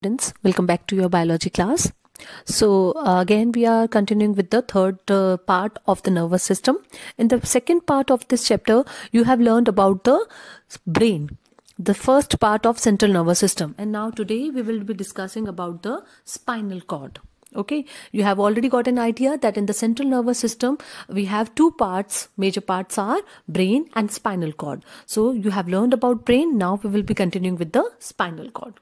Students, welcome back to your biology class. So again we are continuing with the third part of the nervous system. In the second part of this chapter you have learned about the brain, the first part of central nervous system, and now today we will be discussing about the spinal cord. Okay, you have already got an idea that in the central nervous system we have two parts. Major parts are brain and spinal cord. So you have learned about brain. Now we will be continuing with the spinal cord.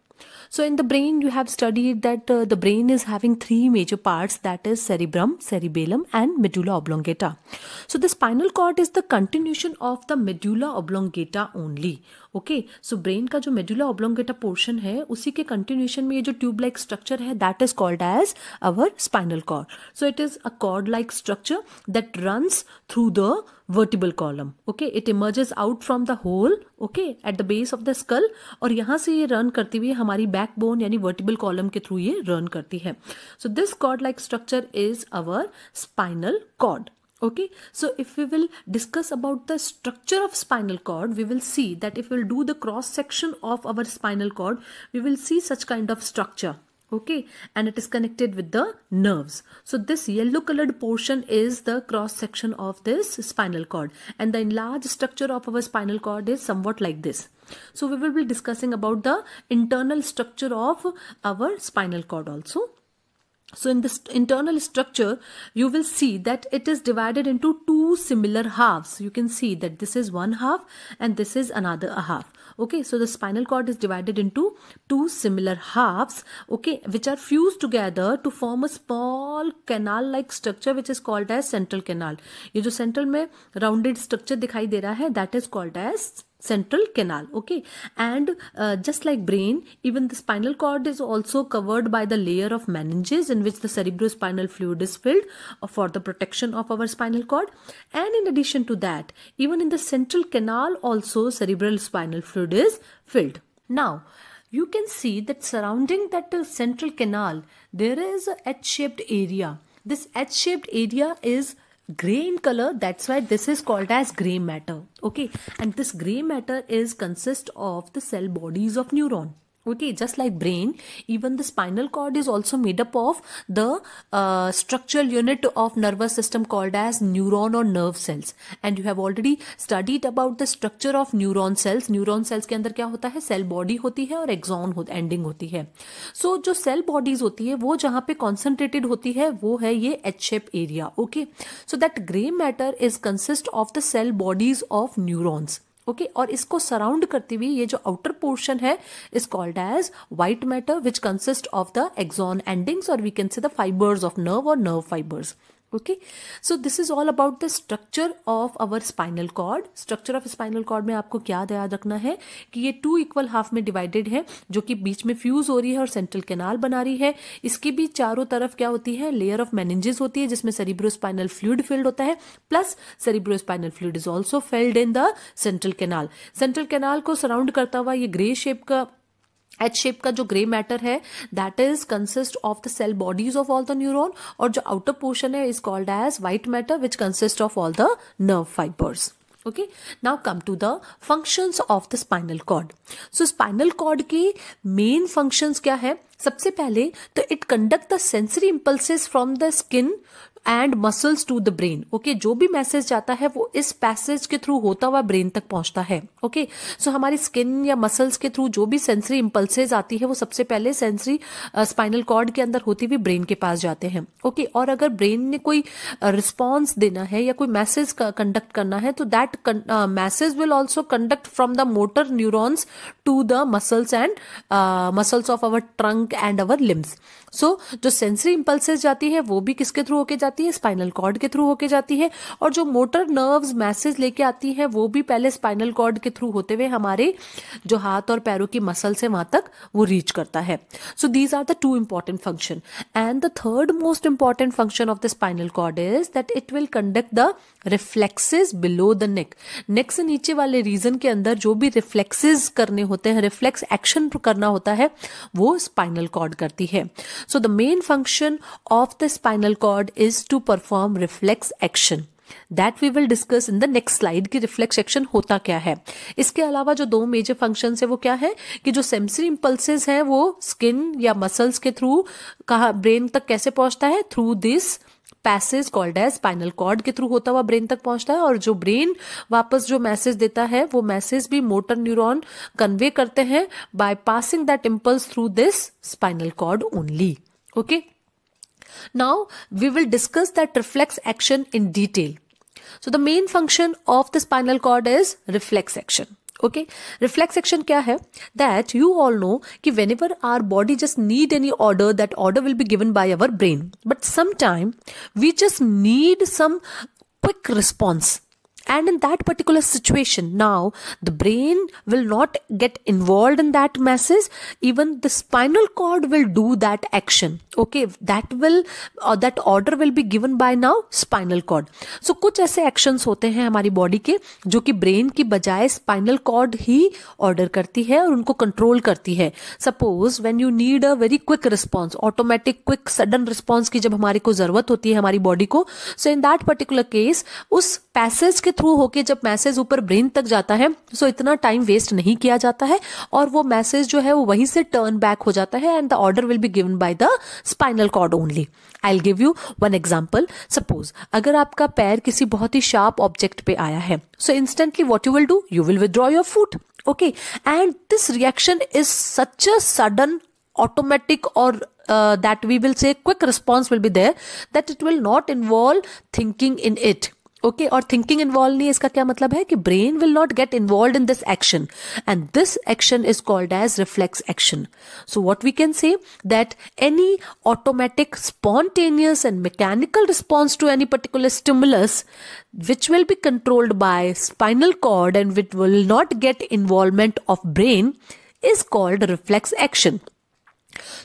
So in the brain you have studied that the brain is having three major parts, that is cerebrum, cerebellum and medulla oblongata. So the spinal cord is the continuation of the medulla oblongata only. Okay, so brain का जो medulla oblongata portion है उसी के continuation में ये जो tube like structure है that is called as our spinal cord. So it is a cord like structure that runs through the vertebral column. Okay, it emerges out from the hole, okay, at the base of the skull, और यहाँ से ये run करती हुई हमारी backbone यानी vertebral column के through ये run करती है. So this cord like structure is our spinal cord. Okay, so if we will discuss about the structure of spinal cord, we will see that if we will do the cross section of our spinal cord, we will see such kind of structure. Okay, and it is connected with the nerves. So this yellow colored portion is the cross section of this spinal cord, and the enlarged structure of our spinal cord is somewhat like this. So we will be discussing about the internal structure of our spinal cord also. So in this internal structure, you will see that it is divided into two similar halves. You can see that this is one half and this is another half. Okay, so the spinal cord is divided into two similar halves, okay, which are fused together to form a small canal-like structure which is called as central canal. ये जो central में rounded structure दिखाई दे रहा है, that is called as central canal. Okay, and just like brain, even the spinal cord is also covered by the layer of meninges in which the cerebrospinal fluid is filled for the protection of our spinal cord. And in addition to that, even in the central canal also cerebral spinal fluid is filled. Now you can see that surrounding that central canal there is a H-shaped area. This H-shaped area is gray in color, that's why this is called as gray matter. Okay, and this gray matter is consist of the cell bodies of neuron. Okay, just like brain, even the spinal cord is also made up of the structural unit of nervous system called as neuron or nerve cells. And you have already studied about the structure of neuron cells. Neuron cells के अंदर क्या होता है, cell body होती है और axon ending होती है. So जो cell bodies होती है वो जहाँ पे concentrated होती है वो है ये H-shape area. Okay, so that gray matter is consist of the cell bodies of neurons. Okay, और इसको सराउंड करती हुई ये जो आउटर पोर्शन है is called as white matter which consist of the axon endings और we can say the fibres of nerve और nerve fibres. Okay, so this is all about the structure of our spinal cord. Structure of spinal cord में आपको क्या याद रखना है कि ये टू इक्वल हाफ में डिवाइडेड है जो कि बीच में फ्यूज हो रही है और सेंट्रल कैनाल बना रही है. इसके भी चारों तरफ क्या होती है, लेयर ऑफ मेनिंजेस होती है जिसमें सेरिब्रोस्पाइनल फ्लूइड फिल्ड होता है, plus cerebrospinal fluid is also filled in the central canal. Central canal को सराउंड करता हुआ ये ग्रे शेप का एच शेप का जो ग्रे मैटर है that is consist of the cell bodies of all the neuron, और जो आउटर पोर्शन है is called as white matter which consist of all the nerve fibres. Okay, now come to the functions of the spinal cord. So spinal cord की main functions क्या है? सबसे पहले तो it conduct the sensory impulses from the skin and muscles to the brain. Okay, जो भी message जाता है वो इस पैसेज के थ्रू होता हुआ ब्रेन तक पहुंचता है. ओके, सो हमारी स्किन या मसल्स के थ्रू जो भी सेंसरी इंपल्सेज आती है वो सबसे पहले सेंसरी स्पाइनल कॉर्ड के अंदर होती हुई ब्रेन के पास जाते हैं. ओके, और अगर ब्रेन ने कोई रिस्पॉन्स देना है या कोई मैसेज कंडक्ट करना है तो that message will also conduct from the motor neurons to the muscles and muscles of our trunk and our limbs. So जो सेंसरी इंपल्सेस जाती है वो भी किसके थ्रू होके जाती है, स्पाइनल कॉर्ड के थ्रू होके जाती है, और जो मोटर नर्व्स मैसेज लेके आती है वो भी पहले स्पाइनल कॉर्ड के थ्रू होते हुए हमारे जो हाथ और पैरों की मसल से वहां तक वो रीच करता है. So these are the two important function. And the third most important function of the spinal cord is that it will conduct the reflexes below the neck. Neck से नीचे वाले रीजन के अंदर जो भी रिफ्लेक्सेस करने होते हैं, रिफ्लेक्स एक्शन करना होता है, वो स्पाइनल कॉर्ड करती है. So the main function of the spinal cord is to perform reflex action. That we will discuss in the next slide कि रिफ्लेक्स एक्शन होता क्या है। इसके अलावा जो दो मेजर फंक्शन है वो क्या है कि जो सेंसरी इंपल्सेस हैं वो स्किन या मसल्स के थ्रू कहा ब्रेन तक कैसे पहुंचता है, through this passage called as spinal cord के थ्रू होता हुआ ब्रेन तक पहुंचता है, और जो ब्रेन वापस जो मैसेज देता है वो मैसेज भी मोटर न्यूरॉन कन्वे करते हैं by passing that impulse through this spinal cord only. Okay, now we will discuss that reflex action in detail. So the main function of the spinal cord is reflex action. Okay, reflex action क्या है, that you all know कि whenever our body just need any order, that order will be given by our brain, but sometime we just need some quick response. And in that particular situation, now the brain will not get involved in that message. Even the spinal cord will do that action. Okay, that order will be given by now spinal cord. So कुछ ऐसे actions होते हैं हमारी body के जो कि brain की बजाय स्पाइनल कॉर्ड ही ऑर्डर करती है और उनको कंट्रोल करती है। Suppose when you need a very quick response, automatic quick sudden response की जब हमारी को जरूरत होती है हमारी बॉडी को, सो इन दैट पर्टिकुलर केस उस पैसेज के थ्रू होके जब मैसेज ऊपर ब्रेन तक जाता है, सो इतना टाइम वेस्ट नहीं किया जाता है और वो मैसेज जो है वो वहीं से टर्न बैक हो जाता है and the order will be given by the spinal cord only. I will give you one example. Suppose अगर आपका पैर किसी बहुत ही शार्प ऑब्जेक्ट पे आया है, so instantly what you will do, you will withdraw your foot. Okay, and this reaction is such a sudden automatic or that we will say quick response will be there, that it will not involve thinking in it. Okay, और thinking involve नहीं, इसका क्या मतलब है कि brain will not get involve in this action and this action is called as reflex action. So what we can say that any automatic spontaneous and mechanical response to any particular stimulus which will be controlled by spinal cord and which will not get involvement of brain is called reflex action.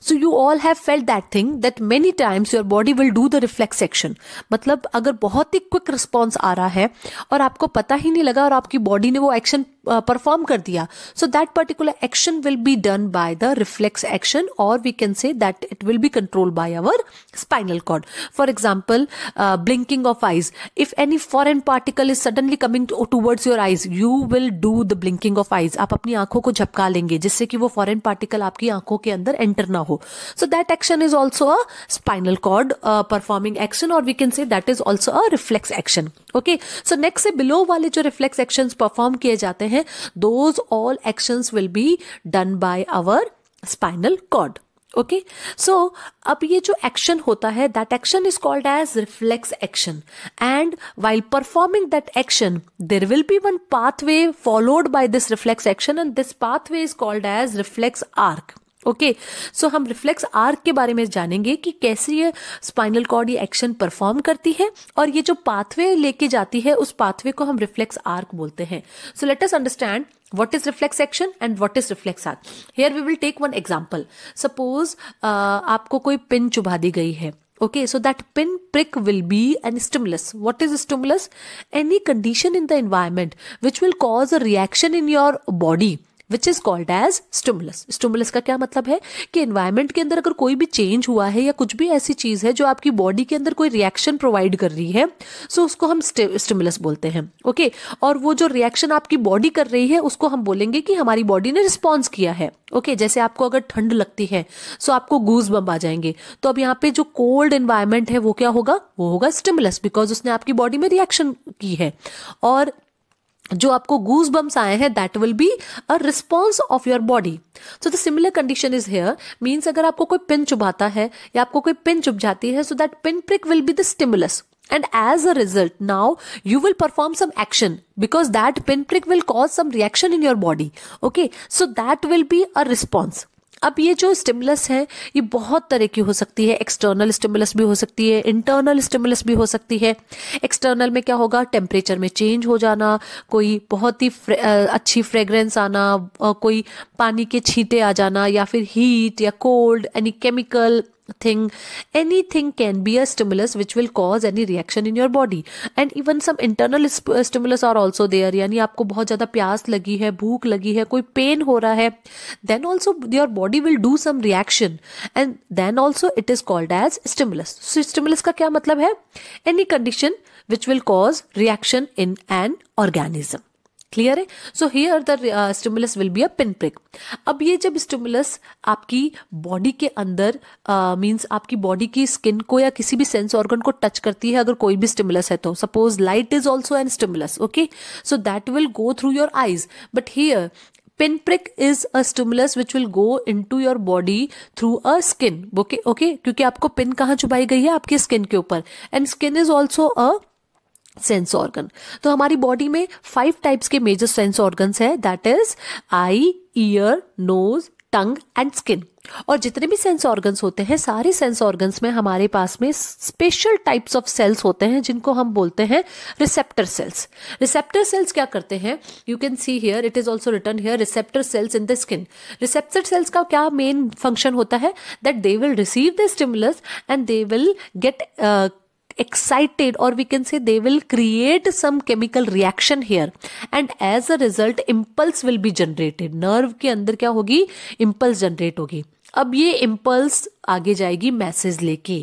So you all have felt that thing that many times your body will do the reflex action. मतलब अगर बहुत ही quick response आ रहा है और आपको पता ही नहीं लगा और आपकी बॉडी ने वो एक्शन परफॉर्म कर दिया, so that particular action will be done by the reflex action और we can say that it will be controlled by our spinal cord. For example blinking of eyes, if any foreign particle is suddenly coming towards your eyes, you will do the blinking of eyes. आप अपनी आंखों को झपका लेंगे जिससे कि वो foreign particle आपकी आंखों के अंदर एंटर ना हो। So that action is also a spinal cord performing action or we can say that is also a reflex action. Okay, so next से below वाले जो reflex actions perform किए जाते हैं, those all actions will be done by our spinal cord. Okay, so अब ये जो action होता है, that action is called as reflex action and while performing that action there will be one pathway followed by this reflex action and this pathway is called as reflex arc. Okay, so हम reflex arc के बारे में जानेंगे कि कैसे ये spinal cord ये action perform करती है और ये जो पाथवे लेके जाती है उस पाथवे को हम रिफ्लेक्स आर्क बोलते हैं। So let us understand what is reflex action and what is reflex arc. Here we will take one example. Suppose आपको कोई पिन चुभा दी गई है. Okay, so that pin prick will be an stimulus. What is a stimulus? Any condition in the environment which will cause a reaction in your body which is called as stimulus. Stimulus का क्या मतलब है कि environment के अंदर अगर कोई भी चेंज हुआ है या कुछ भी ऐसी चीज है जो आपकी बॉडी के अंदर कोई रिएक्शन प्रोवाइड कर रही है, सो उसको हम स्टिमुलस बोलते हैं। ओके, और वो जो रिएक्शन आपकी बॉडी कर रही है उसको हम बोलेंगे कि हमारी बॉडी ने रिस्पॉन्स किया है। ओके, जैसे आपको अगर ठंड लगती है सो आपको गूज बम्प आ जाएंगे, तो अब यहाँ पे जो कोल्ड एनवायरमेंट है वो क्या होगा, वो होगा स्टिमुलस, बिकॉज उसने आपकी बॉडी में रिएक्शन की है। और जो आपको गूज बम्स आए हैं that will be a response of your body. So the similar condition is here, means अगर आपको कोई पिन चुभाता है या आपको कोई पिन चुभ जाती है, so that pin prick will be the stimulus and as a result now you will perform some action because that pin prick will cause some reaction in your body. Okay, so that will be a response. अब ये जो stimulus है ये बहुत तरह की हो सकती है, एक्सटर्नल स्टिमुलस भी हो सकती है, इंटरनल स्टिमुलस भी हो सकती है। एक्सटर्नल में क्या होगा, टेम्परेचर में चेंज हो जाना, कोई बहुत ही अच्छी फ्रेग्रेंस आना, कोई पानी के छींटे आ जाना, या फिर हीट या cold, any chemical thing, anything can be a stimulus which will cause any reaction in your body. And even some internal stimulus are also there. यानी आपको बहुत ज्यादा प्यास लगी है, भूख लगी है, कोई पेन हो रहा है, then also your body will do some reaction and then also it is called as stimulus. So stimulus का क्या मतलब है, any condition which will cause reaction in an organism. Clear है? So here the stimulus will be a pin prick. अब ये जब stimulus आपकी body के अंदर मींस आपकी बॉडी की स्किन को या किसी भी सेंस ऑर्गन को टच करती है, अगर कोई भी स्टिमुलस है तो suppose light is also an stimulus, okay, so that will go through your eyes. But here pinprick is a stimulus which will go into your body through a skin. Okay, क्योंकि आपको pin कहाँ चुभाई गई है? आपकी skin के ऊपर. And skin is also a sense organ. तो हमारी बॉडी में 5 टाइप्स के मेजर सेंस ऑर्गन्स है, that is eye, ear, nose, tongue and skin. और जितने भी सेंस ऑर्गन्स होते हैं, सारे सेंस ऑर्गन्स में हमारे पास में स्पेशल टाइप्स ऑफ सेल्स होते हैं जिनको हम बोलते हैं रिसेप्टर सेल्स. रिसेप्टर सेल्स क्या करते हैं? You can see here, it is also written here, receptor cells in the skin. Receptor cells का क्या मेन फंक्शन होता है? That they will receive the stimulus and they will get excited, or we can say they will create some chemical reaction here, and as a result impulse will be generated. nerve के अंदर क्या होगी? impulse generate होगी. अब ये impulse आगे जाएगी message लेके.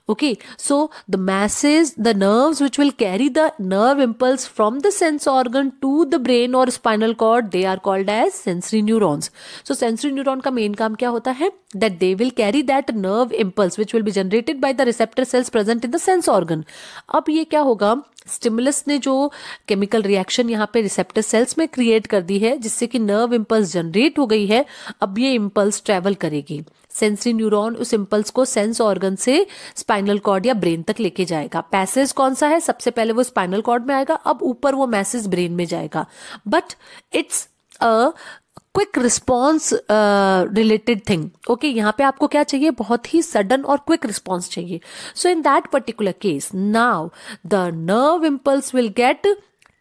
Okay, so the message, the nerves which will carry the nerve impulse from the sense organ to the brain और spinal cord, they are called as sensory neurons. So sensory neuron का main काम क्या होता है? That they will carry that nerve impulse which will be generated by the receptor cells present in the sense organ. अब ये क्या होगा? Stimulus ने जो केमिकल रिएक्शन यहाँ पे रिसेप्टर सेल्स में क्रिएट कर दी है, जिससे कि नर्व इम्पल्स जनरेट हो गई है, अब ये इम्पल्स ट्रेवल करेगी. सेंसरी न्यूरॉन उस इम्पल्स को सेंस ऑर्गन से स्पाइनल कॉर्ड या ब्रेन तक लेके जाएगा. पैसेज कौन सा है? सबसे पहले वो स्पाइनल कॉर्ड में आएगा, अब ऊपर वो मैसेज ब्रेन में जाएगा. But it's a quick response related thing. Okay, यहाँ पे आपको क्या चाहिए? बहुत ही सडन और क्विक रिस्पॉन्स चाहिए. So in that particular case now the nerve impulse will get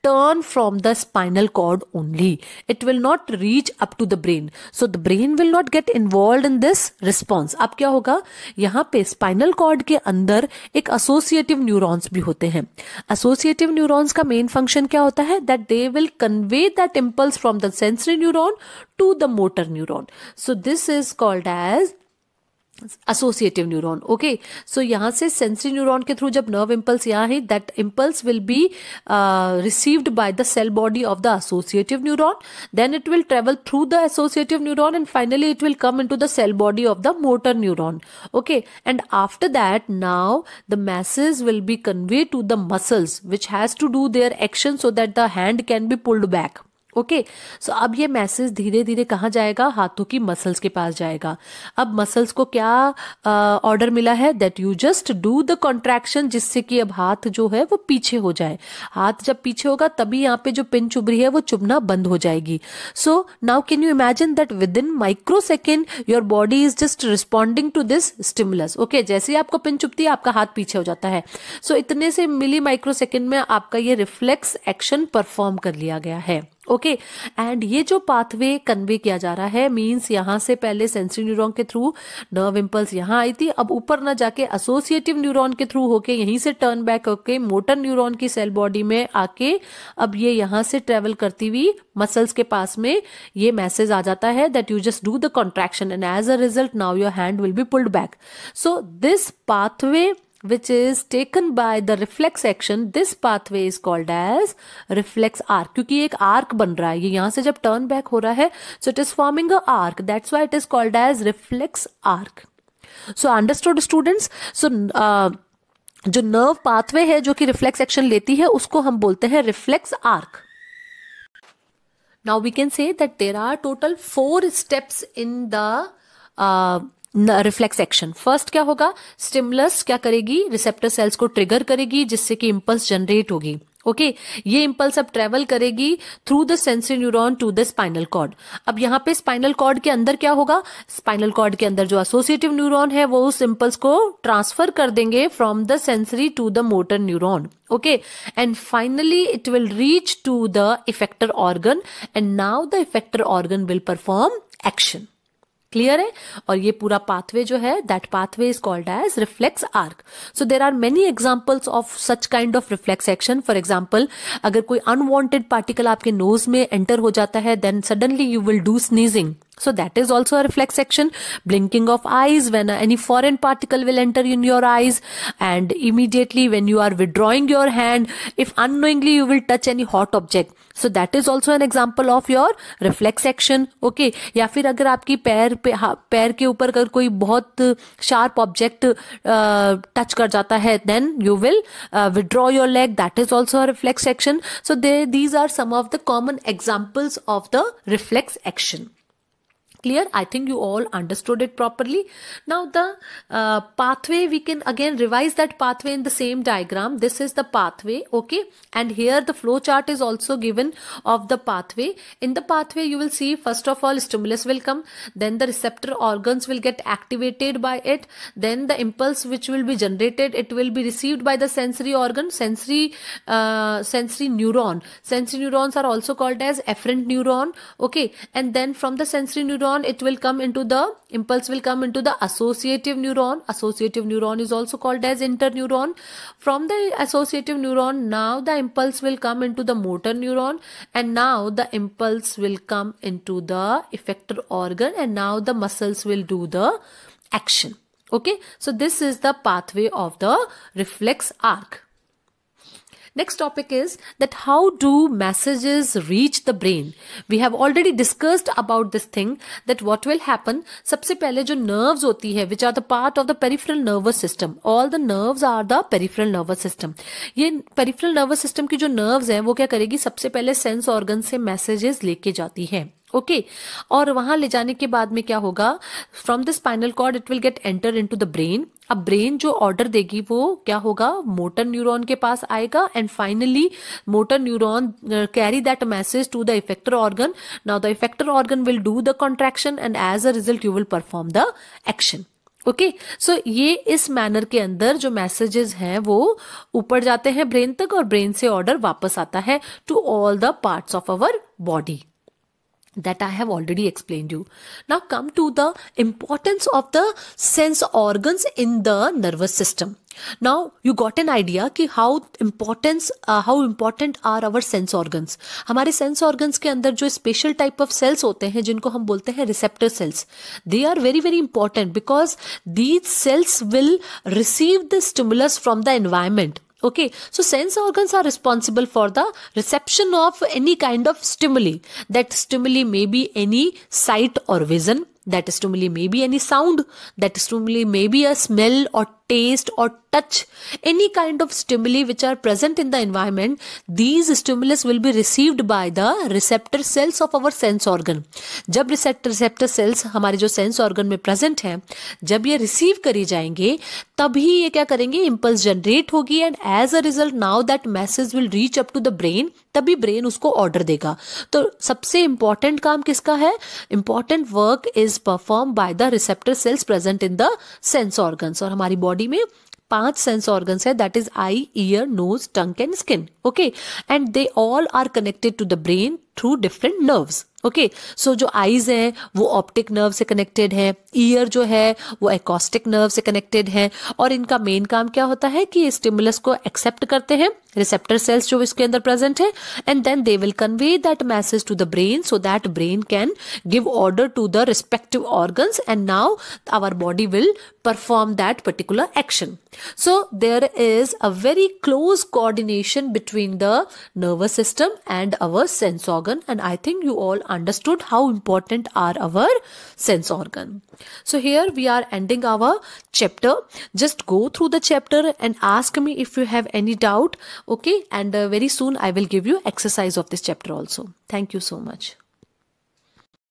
turn from the spinal cord only. It will not reach up to the brain. So the brain will not get involved in this response. अब क्या होगा? यहाँ पे spinal cord के अंदर एक associative neurons भी होते हैं. एसोसिएटिव न्यूरॉन्स का मेन फंक्शन क्या होता है? That they will convey that impulse from the sensory neuron to the motor neuron. So this is called as associative neuron. Okay, so यहां से सेंसरी न्यूरॉन के थ्रू जब नर्व इम्पल्स यहाँ है, that impulse will be received by the cell body of the associative neuron, then it will travel through the associative neuron and finally it will come into the cell body of the motor neuron. Okay, and after that now the message will be convey to the muscles which has to do their action so that the hand can be pulled back. Okay, so अब ये message धीरे धीरे कहाँ जाएगा? हाथों की muscles के पास जाएगा. अब मसल्स को क्या ऑर्डर मिला है? That you just do the contraction, जिससे कि अब हाथ जो है वो पीछे हो जाए. हाथ जब पीछे होगा तभी यहाँ पे जो पिन चुभ रही है वो चुभना बंद हो जाएगी. So now can you imagine that within micro second your body is just responding to this stimulus. Okay, जैसे ही आपको पिन चुभती है आपका हाथ पीछे हो जाता है. सो इतने से मिली माइक्रो सेकेंड में आपका ये रिफ्लेक्स एक्शन परफॉर्म कर लिया गया है. ओके, एंड ये जो पाथवे कन्वे किया जा रहा है, मींस यहां से पहले सेंसरी न्यूरॉन के थ्रू नर्व इम्पल्स यहां आई थी, अब ऊपर ना जाके एसोसिएटिव न्यूरॉन के थ्रू होके यहीं से टर्न बैक होके मोटर न्यूरॉन की सेल बॉडी में आके अब ये यहां से ट्रेवल करती हुई मसल्स के पास में ये मैसेज आ जाता है that you just do the contraction and as a result now your hand will be pulled back. So this pathway which is taken by the reflex action, this pathway is called as reflex arc. क्योंकि एक arc बन रहा है, ये यहाँ से जब turn back हो रहा है, so it is forming a arc. That's why it is called as reflex arc. So understood students? So जो नर्व पाथवे है जो कि रिफ्लेक्स एक्शन लेती है उसको हम बोलते हैं reflex arc. Now we can say that there are total 4 steps in the reflex action. First क्या होगा? स्टिमुलस क्या करेगी? रिसेप्टर सेल्स को ट्रिगर करेगी जिससे कि इंपल्स जनरेट होगी. ओके, ये इंपल्स अब ट्रेवल करेगी through the sensory neuron to the spinal cord. अब यहाँ पे स्पाइनल कॉर्ड के अंदर क्या होगा? स्पाइनल कॉर्ड के अंदर जो एसोसिएटिव न्यूरॉन है वो उस इंपल्स को ट्रांसफर कर देंगे from the sensory to the motor neuron. Okay, and finally it will reach to the effector organ and now the effector organ will perform action. Clear है? और ये पूरा पाथवे जो है that pathway is called as reflex arc. So there are many examples of such kind of reflex action. For example, अगर कोई unwanted particle आपके nose में एंटर हो जाता है then suddenly you will do sneezing. So that is also a reflex action. Blinking of eyes when any foreign particle will enter in your eyes, and immediately when you are withdrawing your hand, if unknowingly you will touch any hot object, so that is also an example of your reflex action. Okay, या फिर अगर आपकी पैर के ऊपर अगर कोई बहुत sharp object touch कर जाता है, then you will withdraw your leg. That is also a reflex action. So these are some of the common examples of the reflex action. Clear? I think you all understood it properly. Now the pathway, we can again revise that pathway in the same diagram. This is the pathway, okay, and here the flow chart is also given of the pathway. In the pathway you will see, first of all, stimulus will come, then the receptor organs will get activated by it, then the impulse which will be generated, it will be received by the sensory organ, sensory neuron. Sensory neurons are also called as efferent neuron, okay, and then from the sensory neuron it will come into the impulse will come into the associative neuron. Associative neuron is also called as interneuron. From the associative neuron, now the impulse will come into the motor neuron, and now the impulse will come into the effector organ, and now the muscles will do the action. Okay, so this is the pathway of the reflex arc. Next topic is that how do messages reach the brain? We have already discussed about this thing, that what will happen. सबसे पहले जो nerves होती है, which are the part of the peripheral nervous system. All the nerves are the peripheral nervous system. ये peripheral nervous system की जो nerves हैं, वो क्या करेगी, सबसे पहले sense organ से messages लेके जाती है. ओके और वहां ले जाने के बाद में क्या होगा, from the spinal cord it will get enter into the brain. अब ब्रेन जो ऑर्डर देगी वो क्या होगा, मोटर न्यूरॉन के पास आएगा, and finally motor neuron carry that message to the effector organ. Now the effector organ will do the contraction, and as a result you will perform the action. Okay so ये इस manner के अंदर जो messages हैं वो ऊपर जाते हैं ब्रेन तक, और ब्रेन से ऑर्डर वापस आता है to all the parts of our body. That I have already explained you. Now come to the importance of the sense organs in the nervous system. Now you got an idea कि how important are our sense organs. हमारे sense organs के अंदर जो special type of cells होते हैं जिनको हम बोलते हैं receptor cells, they are very very important because these cells will receive the stimulus from the environment. Okay, so sense organs are responsible for the reception of any kind of stimuli. That stimuli may be any sight or vision. That stimuli may be any sound. That stimuli may be a smell or taste or touch. Any kind of stimuli which are present in the environment, these stimulus will be received by the receptor cells of our sense organ. जब receptor cells हमारे जो sense organ में present हैं, जब ये receive करी जाएंगे, तभी ये क्या करेंगे, impulse generate होगी, and as a result now that message will reach up to the brain. तभी brain उसको order देगा. तो सबसे important काम किसका है? Important work is performed by the receptor cells present in the sense organs. और हमारी body में 5 sense organs है, that is eye, ear, nose, tongue and skin. Okay, and they all are connected to the brain through different nerves. Okay so जो eyes है वो optic nerve से connected है, year जो है वो एकॉस्टिक नर्व से कनेक्टेड है, और इनका मेन काम क्या होता है कि स्टिमुलस को एक्सेप्ट करते हैं रिसेप्टर सेल्स जो इसके अंदर प्रेजेंट है, and then they will convey that message to the brain so that brain can give order to the respective organs, and now our body will perform that particular action. So there is a very close coordination between the nervous system and our sense organ, and I think you all understood how important are our sense organ. So here we are ending our chapter. Just go through the chapter and ask me if you have any doubt. Okay, and very soon I will give you exercise of this chapter also. Thank you so much.